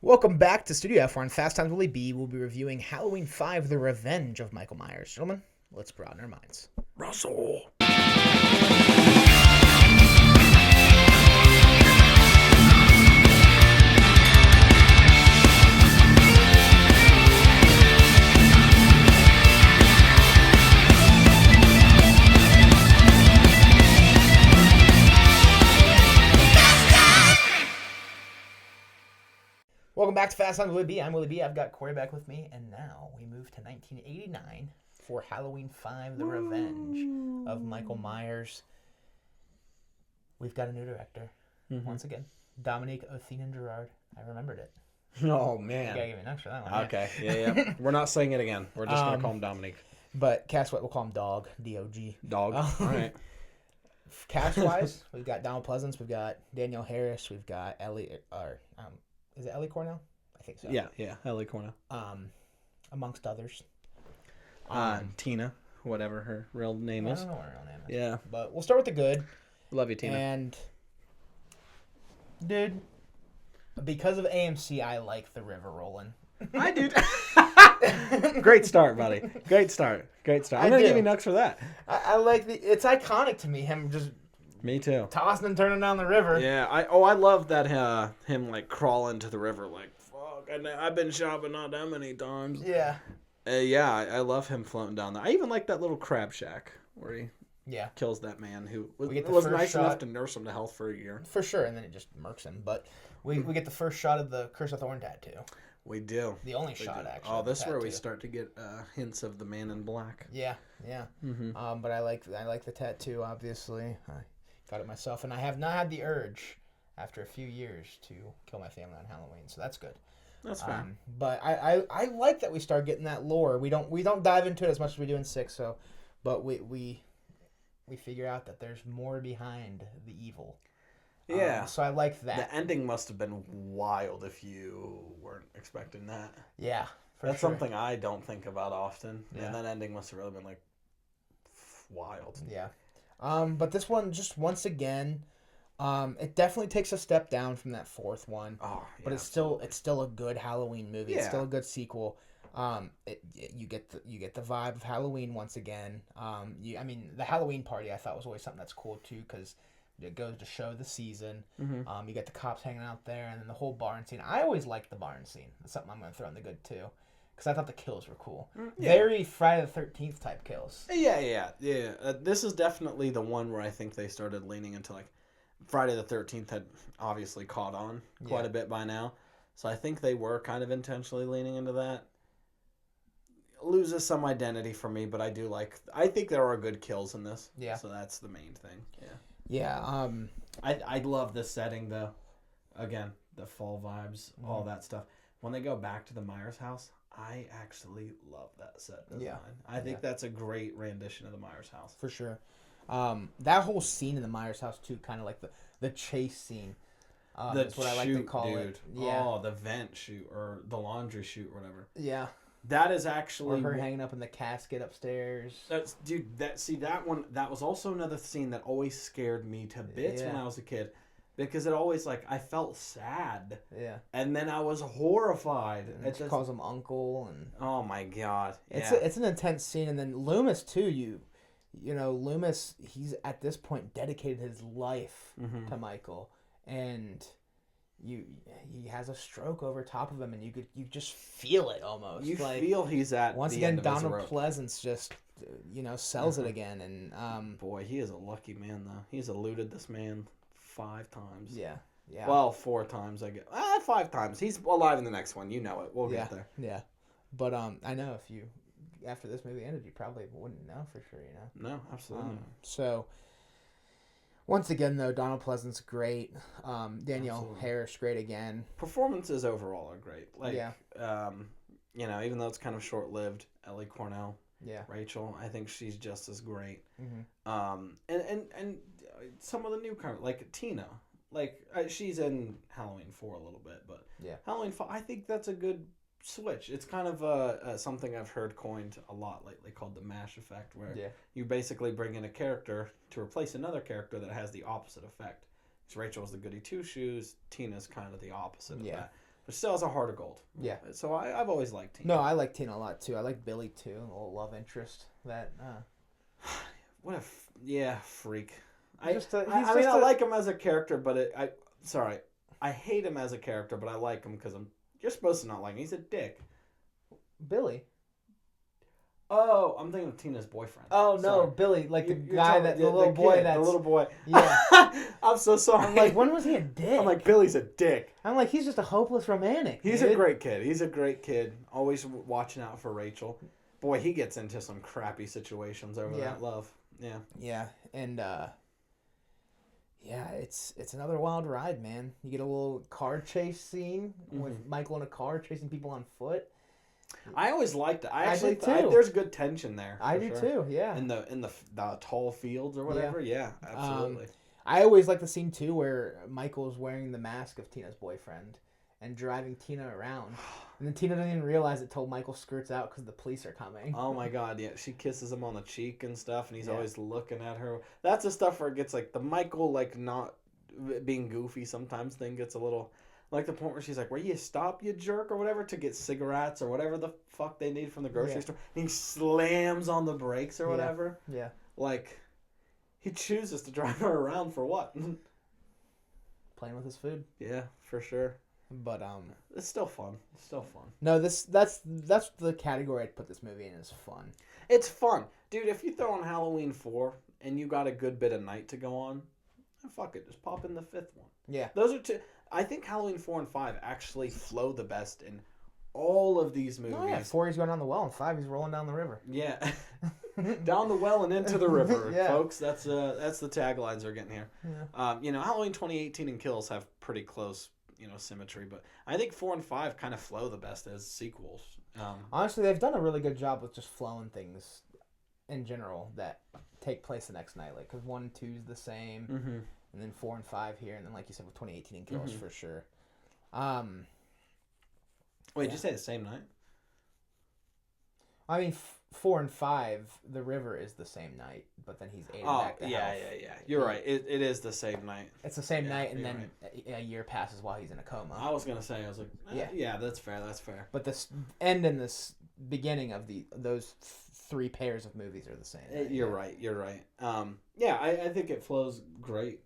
Welcome back to Studio F, where on Fast Times Willy B, we'll be reviewing Halloween 5, The Revenge of Michael Myers. Gentlemen, let's broaden our minds. Russell. Welcome back to Fast Times Willy B. I'm Willy B. I've got Kory back with me, and now we move to 1989 for Halloween 5, The Revenge of Michael Myers. We've got a new director, once again, Dominique Othenin-Gerard. I remembered it. Oh, You man. gotta give me an extra that one. Okay, yeah. We're not saying it again. We're just going to call him Dominique. But cast-wise, we'll call him Dog, D-O-G. Dog. All right. Cast-wise, we've got Donald Pleasance, we've got Danielle Harris, we've got Ellie, is it Ellie Cornell? I think so. Yeah. Ellie Cornell. Amongst others. Tina, whatever her real name I is. don't know what her real name is. Yeah. But we'll start with the good. Love you, Tina. And, dude, because of AMC, I like the river rolling. I do. Great start, buddy. Great start. I'm going to give you nucks for that. I like it's iconic to me, him just Me too. tossing and turning down the river. Yeah. I love that him like crawling to the river like, fuck, I've been shopping not that many times. Yeah. I love him floating down there. I even like that little crab shack where he kills that man who was nice enough to nurse him to health for a year. For sure, and then it just murks him. But we get the first shot of the Curse of Thorn tattoo. We do. The only shot, actually. Oh, this is where we start to get hints of the man in black. Yeah. But I like the tattoo, obviously. I got it myself, and I have not had the urge after a few years to kill my family on Halloween, so that's good. That's fair. But I like that we start getting that lore. We don't dive into it as much as we do in 6, but we figure out that there's more behind the evil. Yeah. So I like that. The ending must have been wild if you weren't expecting that. Yeah. That's something I don't think about often. Yeah. And that ending must have really been like wild. Yeah. But this one, just once again, it definitely takes a step down from that fourth one. Oh, yeah, but it's still a good Halloween movie. Yeah. It's still a good sequel. You get the vibe of Halloween once again. The Halloween party I thought was always something that's cool too, because it goes to show the season. Mm-hmm. You get the cops hanging out there, and then the whole barn scene. I always liked the barn scene. That's something I'm going to throw in the good too, because I thought the kills were cool. Yeah. Very Friday the 13th type kills. Yeah. This is definitely the one where I think they started leaning into like Friday the 13th had obviously caught on quite a bit by now. So I think they were kind of intentionally leaning into that. Loses some identity for me, but I think there are good kills in this. Yeah. So that's the main thing. Yeah. Yeah. I love the setting though. Again, the fall vibes, all that stuff. When they go back to the Myers house, I actually love that set design. Yeah. I think that's a great rendition of the Myers house. For sure. That whole scene in the Myers house too, kind of like the chase scene. That's what I like to call it. Yeah. Oh, the vent shoot or the laundry shoot or whatever. Yeah. That is actually or her hanging up in the casket upstairs. That one was also another scene that always scared me to bits when I was a kid. Because it always, I felt sad. Yeah. And then I was horrified. And she calls him uncle. And oh, my God. It's an intense scene. And then Loomis, too, you know, Loomis, he's at this point dedicated his life to Michael. And he has a stroke over top of him, and you just feel it almost. You feel he's at once the again, end of his Donald rope. Pleasance just, sells it again. And boy, he is a lucky man, though. He's eluded this man 5 times. Yeah. Well, 4 times, I guess. 5 times. He's alive in the next one. You know it. We'll get there. Yeah. But I know if you, after this movie ended, you probably wouldn't know for sure, No, absolutely not. So, once again, though, Donald Pleasance, great. Danielle Harris, great again. Performances overall are great. Even though it's kind of short-lived, Ellie Cornell, Rachel, I think she's just as great. And some of the newcomers, like Tina, she's in Halloween 4 a little bit, but Halloween 5, I think that's a good switch. It's kind of something I've heard coined a lot lately called the MASH effect, where you basically bring in a character to replace another character that has the opposite effect. Because Rachel's the goody two-shoes, Tina's kind of the opposite of that. but still has a heart of gold. Yeah. So I've always liked Tina. No, I like Tina a lot too. I like Billy too, a little love interest. What a freak. I like him as a character, but I hate him as a character, but I like him because you're supposed to not like him. He's a dick. Billy. Oh, I'm thinking of Tina's boyfriend. Oh no, sorry. Billy, like the guy the little boy. The little boy. Yeah. I'm so sorry. I'm like, when was he a dick? I'm like, Billy's a dick. I'm like, he's just a hopeless romantic. He's a great kid. Always watching out for Rachel. Boy, he gets into some crappy situations over that love. Yeah. Yeah, and it's another wild ride, man. You get a little car chase scene with Michael in a car chasing people on foot. I always liked it. I actually thought there's good tension there. I do too. Yeah. In the tall fields or whatever. Yeah, absolutely. I always like the scene too where Michael is wearing the mask of Tina's boyfriend and driving Tina around, and then Tina doesn't even realize it till Michael skirts out because the police are coming. Oh my God! Yeah, she kisses him on the cheek and stuff, and he's always looking at her. That's the stuff where it gets like the Michael like not being goofy sometimes thing gets a little. Like the point where she's like, "Where you stop, you jerk," or whatever, to get cigarettes or whatever the fuck they need from the grocery store. And he slams on the brakes or whatever. Yeah. Like, he chooses to drive her around for what? Playing with his food. Yeah, for sure. But it's still fun. No, that's the category I'd put this movie in, is fun. It's fun, dude. If you throw on Halloween 4 and you got a good bit of night to go on, fuck it, just pop in the 5th one. Yeah. Those are two. I think Halloween 4 and 5 actually flow the best in all of these movies. Oh, yeah. 4 he's going down the well, and 5 he's rolling down the river. Yeah. Down the well and into the river, folks. That's the taglines we're getting here. Yeah. Halloween 2018 and Kills have pretty close, symmetry, but I think 4 and 5 kind of flow the best as sequels. Honestly, they've done a really good job with just flowing things in general that take place the next night. Like, because 1 and 2 is the same. Mm-hmm. And then 4 and 5 here, and then like you said with 2018 and Kills for sure. Wait, did you say the same night? I mean, 4 and 5, the river is the same night, but then he's aided back to health. Yeah. You're right. It is the same night. It's the same night, and then a year passes while he's in a coma. I was gonna say, yeah, that's fair. But the end and the beginning of those 3 pairs of movies are the same. You're right. I think it flows great.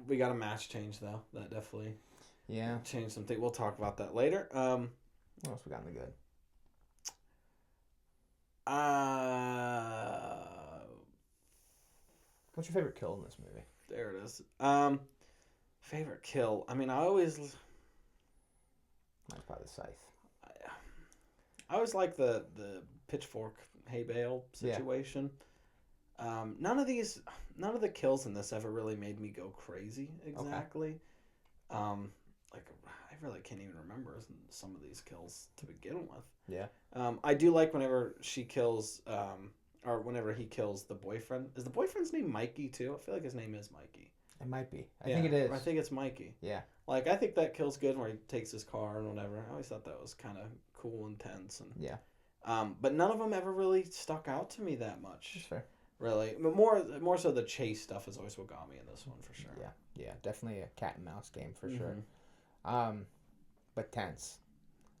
We got a match change though. That definitely changed something. We'll talk about that later. What else we got in the good? What's your favorite kill in this movie? There it is. Favorite kill. I mean, mine's probably the scythe. I always like the pitchfork hay bale situation. Yeah. None of the kills in this ever really made me go crazy exactly. Okay. I really can't even remember some of these kills to begin with. Yeah. I do like whenever she kills, or whenever he kills the boyfriend. Is the boyfriend's name Mikey too? I feel like his name is Mikey. It might be. I think it is. I think it's Mikey. Yeah. Like, I think that kill's good where he takes his car and whatever. I always thought that was kind of cool and tense. And, but none of them ever really stuck out to me that much. That's fair. Really. But more so the chase stuff is always what got me in this one for sure. Yeah. Definitely a cat and mouse game for sure. But tense.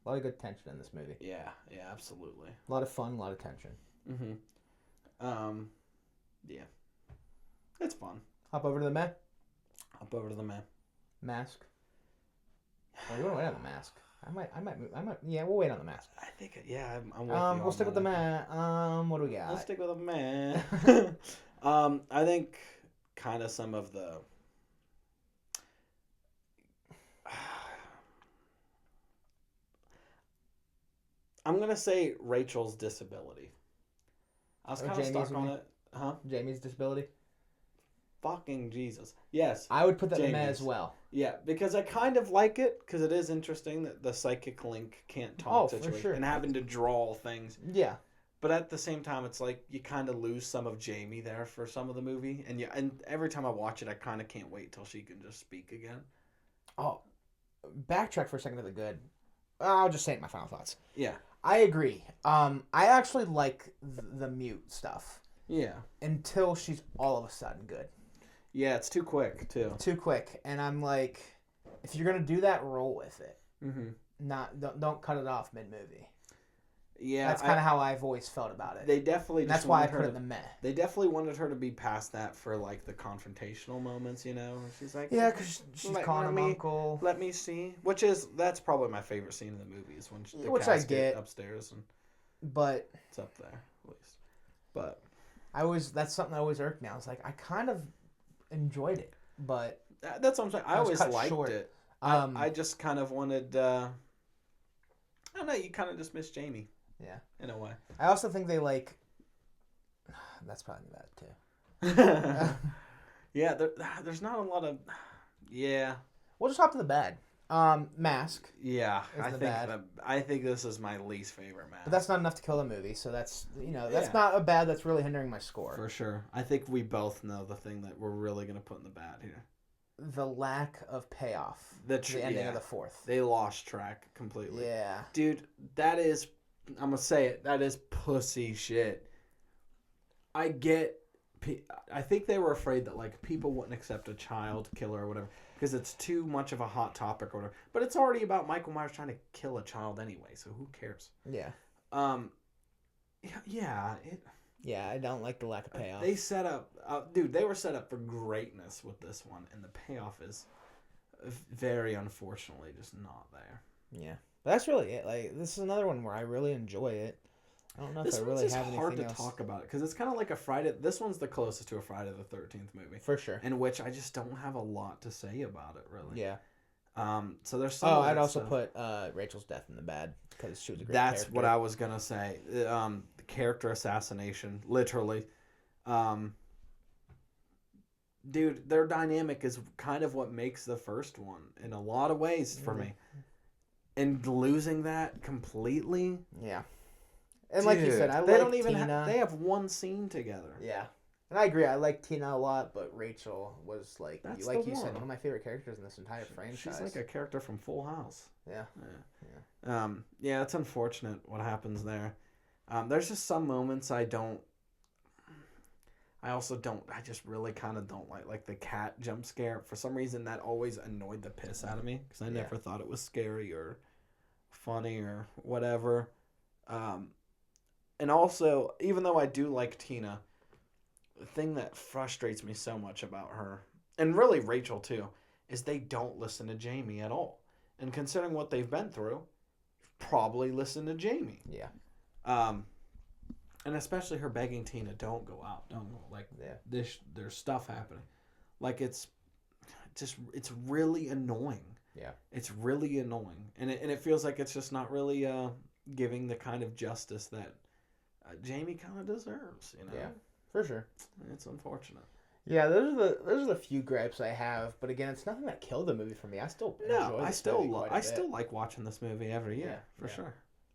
A lot of good tension in this movie. Yeah, absolutely. A lot of fun, a lot of tension. Yeah. It's fun. Hop over to the man. Mask. Oh, you want to wait on the mask? I might. Yeah, we'll wait on the mask. I think. Yeah, I'm with you. We'll stick with the man. What do we got? Let's stick with the man. I think kind of some of the. I'm gonna say Rachel's disability. I was kind of stuck on it. Huh? Jamie's disability. Fucking Jesus. Yes. I would put that in as well. Yeah, because I kind of like it, because it is interesting that the psychic link can't talk situation. For sure. And having to draw things. Yeah. But at the same time, it's like you kind of lose some of Jamie there for some of the movie. And every time I watch it, I kind of can't wait till she can just speak again. Oh, backtrack for a second to the good. I'll just say it in my final thoughts. Yeah. I agree. I actually like the mute stuff. Yeah. Until she's all of a sudden good. Yeah, it's too quick, too. Too quick. And I'm like, if you're gonna do that, roll with it. Mm-hmm. Don't cut it off mid movie. Yeah, that's kind of how I've always felt about it. They definitely. And that's why I put it in the meh. They definitely wanted her to be past that for like the confrontational moments, you know. She's like, yeah, because she's calling him uncle. Let me see. That's probably my favorite scene in the movie is when the which I get upstairs and. But it's up there at least. But that's something that always irked me. I was like, I kind of enjoyed it, but that's what I'm saying. I always liked it. I just kind of wanted. I don't know. You kind of just miss Jamie. Yeah. In a way. I also think they like. That's probably bad too. Yeah, there's not a lot of. Yeah. We'll just hop to the bad. Mask. Yeah, I think this is my least favorite Mask. But that's not enough to kill the movie, so that's not a bad that's really hindering my score. For sure. I think we both know the thing that we're really gonna put in the bad here. The lack of payoff. The ending of the fourth. They lost track completely. Yeah. Dude, that is. I'm gonna say it. That is pussy shit. I think they were afraid that like people wouldn't accept a child killer or whatever because it's too much of a hot topic or whatever. But it's already about Michael Myers trying to kill a child anyway, so who cares? Yeah. Yeah. Yeah, I don't like the lack of payoff. They set up, dude. They were set up for greatness with this one, and the payoff is very unfortunately just not there. Yeah. That's really it. Like, this is another one where I really enjoy it. I don't know if I really have anything else. This one's just hard to talk about it because it's kind of like a Friday. This one's the closest to a Friday the 13th movie, for sure. In which I just don't have a lot to say about it, really. Yeah. So there's some. I'd also put Rachel's death in the bad because she was a great character. That's what I was gonna say. The character assassination, literally. Dude, their dynamic is kind of what makes the first one in a lot of ways for me. And losing that completely. Yeah. And like you said, they don't even they have one scene together. Yeah. And I agree. I like Tina a lot, but Rachel was like you said, one of my favorite characters in this entire franchise. She's like a character from Full House. Yeah. Yeah, it's unfortunate what happens there. There's just some moments I just really kind of don't like the cat jump scare. For some reason, that always annoyed the piss out of me because I never thought it was scary or funny or whatever. And also, even though I do like Tina, the thing that frustrates me so much about her, and really Rachel too, is they don't listen to Jamie at all. And considering what they've been through, probably listen to Jamie. Yeah. And especially her begging Tina, don't go out, don't go. Like, there's stuff happening. Like, it's really annoying. Yeah. It's really annoying. And it feels like it's just not really giving the kind of justice that Jamie kind of deserves, you know? Yeah, for sure. It's unfortunate. Yeah, those are the few gripes I have, but again, it's nothing that killed the movie for me. I still enjoy I still like watching this movie every year, for sure.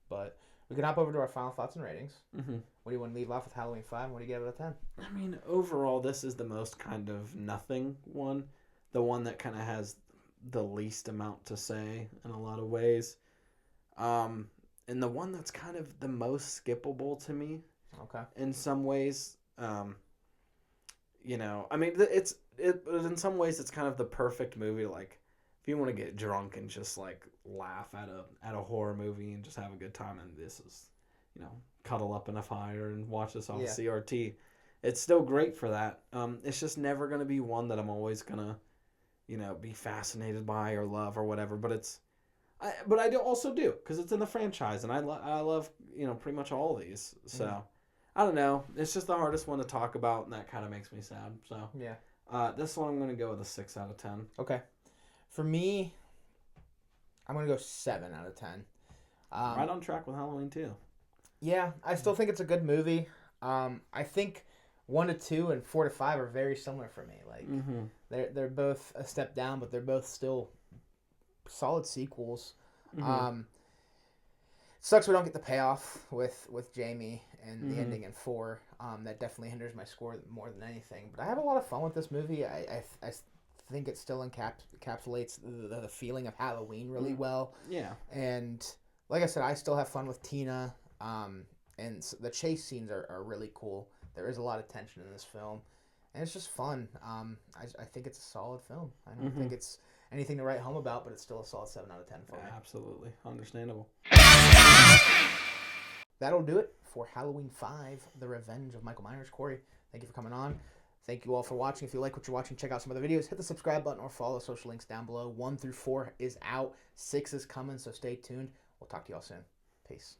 But we can hop over to our final thoughts and ratings. Mm-hmm. What do you want to leave off with Halloween 5? What do you get out of 10? I mean, overall, this is the most kind of nothing one. The one that kind of has the least amount to say in a lot of ways. And the one that's kind of the most skippable to me. Okay. In some ways. You know, I mean, in some ways, it's kind of the perfect movie. Like, if you want to get drunk and just like laugh at a horror movie and just have a good time, and this is, you know, cuddle up in a fire and watch this on CRT. It's still great for that. It's just never gonna be one that I'm always gonna, you know, be fascinated by or love or whatever. But I also do because it's in the franchise, and I love, you know, pretty much all of these. So. Mm-hmm. I don't know. It's just the hardest one to talk about, and that kind of makes me sad. So yeah, this one I'm going to go with a 6 out of 10. Okay, for me, I'm going to go 7 out of 10. Right on track with Halloween 2. Yeah, I still think it's a good movie. I think 1 to 2 and 4 to 5 are very similar for me. Like they're both a step down, but they're both still solid sequels. Mm-hmm. Sucks we don't get the payoff with Jamie and the ending in 4. That definitely hinders my score more than anything. But I have a lot of fun with this movie. I think it still encapsulates the feeling of Halloween really well. Yeah. And like I said, I still have fun with Tina. And the chase scenes are really cool. There is a lot of tension in this film. And it's just fun. I think it's a solid film. I don't think it's... anything to write home about, but it's still a solid 7 out of 10 for me. Absolutely. Understandable. That'll do it for Halloween 5, The Revenge of Michael Myers. Kory, thank you for coming on. Thank you all for watching. If you like what you're watching, check out some other videos. Hit the subscribe button or follow social links down below. 1 through 4 is out. 6 is coming, so stay tuned. We'll talk to you all soon. Peace.